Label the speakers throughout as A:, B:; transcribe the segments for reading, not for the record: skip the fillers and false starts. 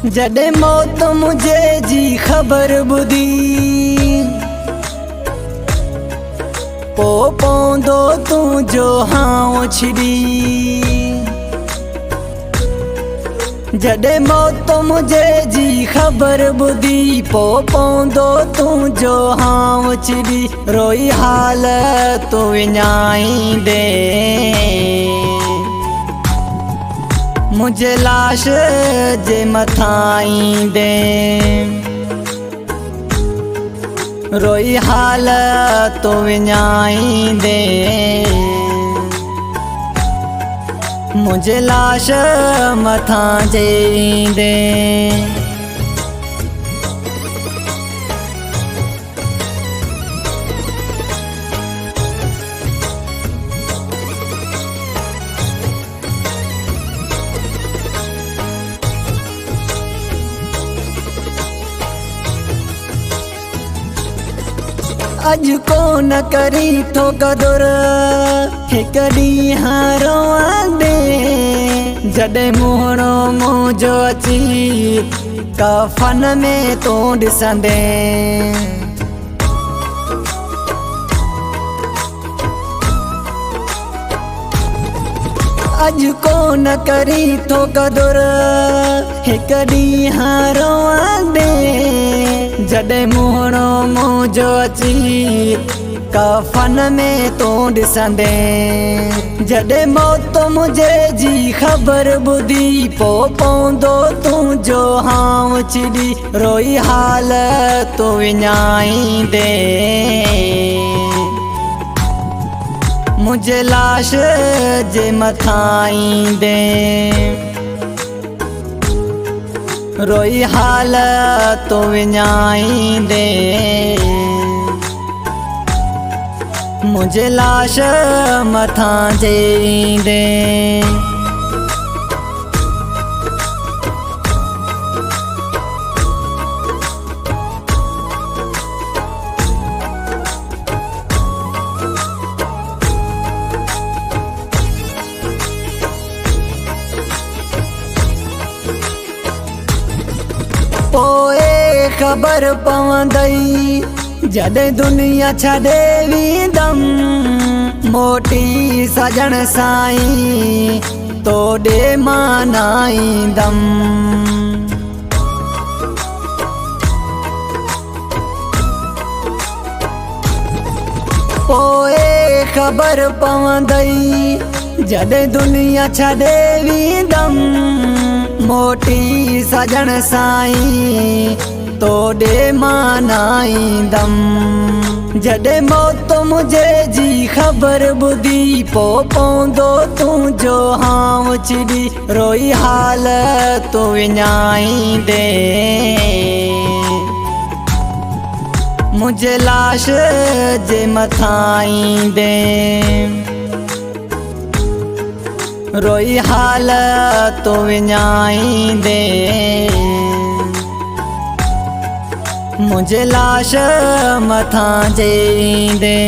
A: जॾहिं मौत मुझे जी ख़बर ॿुधी पो पवंदो तुंहिंजो हाउ छिड़ी। जॾहिं मौत मुझे जी ख़बर ॿुधी पो पवंदो तुंहिंजो हाउ छिड़ी। रोई हाल तूं विञाईंदे मुझे लाश जे मथां ईंदे। रोई हाल तूं विञाईंदे मुझे लाश मथां जे ईंदे। अज कोन करी तो कदुर हिक ॾींहुं रोअंदे जॾहिं मुहिणो मुंहिंजो अची कफन में तूं ॾिसंदे। अज कोन करी तो कदुर हिक ॾींहुं रोअंदे जॾहिं मुहिणो मुंहिंजो अची कफन में तूं ॾिसंदे। जॾहिं मौत मुझे जी ख़बर ॿुधी पो पवंदो तुंहिंजो हाउ छिड़ी। रोई हाल तूं विञाईंदे मुझे लाश जे मथां ईंदे। रोई हाल तूं विञाईंदे मुझे लाश मथां जे ईंदे। पोइ ख़बर पवंदई जॾहिं दुनिया छॾे वेंदमि मोटी सजण साईं तोॾे मां न ईंदमि। पोइ ख़बर पवंदई जॾहिं दुनिया छॾे वेंदमि मोटी सजण साईं तोॾे मां न ईंदमि। जॾहिं मौत मुझे जी ख़बर ॿुधी पो पवंदो तुंहिंजो हाउ छिड़ी। रोई हाल तूं विञाईंदे मुझे लाश जे मथां ईंदे। रोई हाल तूं विञाईंदे मुझे लाश मथां जे ईंदे।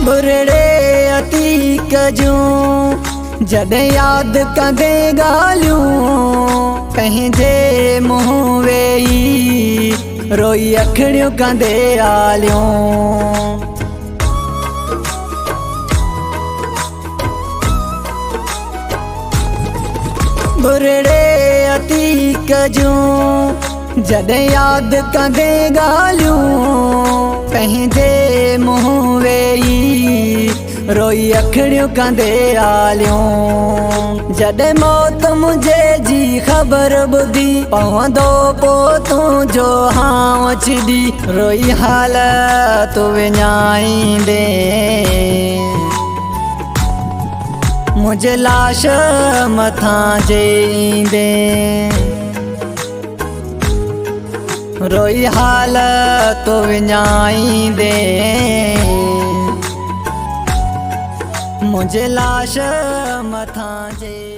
A: बुरड़े अतीक जूं जॾहिं यादि कंदे ॻाल्हियूं पंहिंजे मुंहुं वेही रोई अखिड़ियूं कंदे आलियूं। बुरड़े अतीक जूं जॾहिं यादि कंदे ॻाल्हियूं पंहिंजे मुंहुं वेही रोई अखिड़ियूं कंदे आलियूं। जॾहिं मौत मुझे जी ख़बर ॿुधी पवंदो पो तुंहिंजो हाउ छिड़ी। रोई हाल तूं विञाईंदे मुझे लाश मथां जे ईंदे। रोई हाल तूं विञाईंदे मुंहिंजे लाश मथां जे